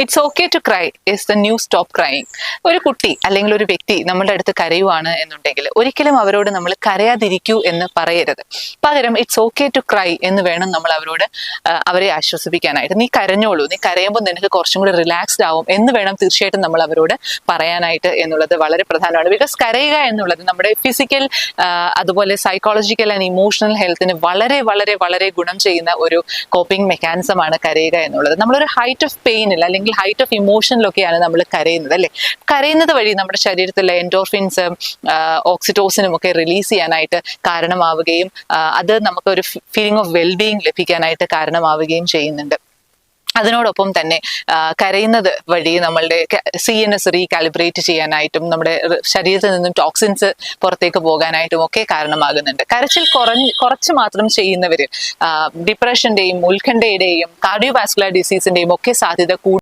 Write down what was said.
It's okay to cry is the new stop crying. ഒരു കുട്ടി അല്ലെങ്കിൽ ഒരു വ്യക്തി നമ്മളുടെ അടുത്ത് കരയുവാണ് എന്നുണ്ടെങ്കിൽ ഒരിക്കലും അവരോട് നമ്മൾ കരയാതിരിക്കൂ എന്ന് പറയരുത്. പകരം ഇറ്റ്സ് ഓക്കെ ടു ക്രൈ എന്ന് വേണം നമ്മൾ അവരോട് അവരെ ആശ്വസിപ്പിക്കാനായിട്ട്. നീ കരഞ്ഞോളൂ, നീ കരയുമ്പോൾ നിനക്ക് കുറച്ചും കൂടി റിലാക്സ്ഡ് ആവും എന്ന് വേണം തീർച്ചയായിട്ടും നമ്മൾ അവരോട് പറയാനായിട്ട് എന്നുള്ളത് വളരെ പ്രധാനമാണ്. ബിക്കോസ് കരയുക എന്നുള്ളത് നമ്മുടെ ഫിസിക്കൽ അതുപോലെ സൈക്കോളജിക്കൽ ആൻഡ് ഇമോഷണൽ ഹെൽത്തിന് വളരെ വളരെ വളരെ ഗുണം ചെയ്യുന്ന ഒരു കോപ്പിംഗ് മെക്കാനിസമാണ് കരയുക എന്നുള്ളത്. നമ്മളൊരു ഹൈറ്റ് ഓഫ് പെയിനിൽ അല്ലെങ്കിൽ ഹൈറ്റ് ഓഫ് ഇമോഷനിലൊക്കെയാണ് നമ്മൾ കരയുന്നത് അല്ലേ. കരയുന്നത് വഴി നമ്മുടെ ശരീരത്തിലെ എൻഡോർഫിൻസും ഓക്സിറ്റോസിനും ഒക്കെ റിലീസ് ചെയ്യാനായിട്ട് കാരണമാവുകയും അത് നമുക്കൊരു ഫീലിംഗ് ഓഫ് വെൽബീയിങ് ലഭിക്കാനായിട്ട് കാരണമാവുകയും ചെയ്യുന്നുണ്ട്. അതിനോടൊപ്പം തന്നെ കരയുന്നത് വഴി നമ്മളുടെ CNS റീകാലിബ്രേറ്റ് ചെയ്യാനായിട്ടും നമ്മുടെ ശരീരത്തിൽ നിന്നും ടോക്സിൻസ് പുറത്തേക്ക് പോകാനായിട്ടും ഒക്കെ കാരണമാകുന്നുണ്ട്. കരച്ചിൽ കുറച്ച് മാത്രം ചെയ്യുന്നവരിൽ ഡിപ്രഷന്റെയും ഉത്കണ്ഠയുടെയും കാർഡിയോവാസ്കുലർ ഡിസീസിന്റെയും ഒക്കെ സാധ്യത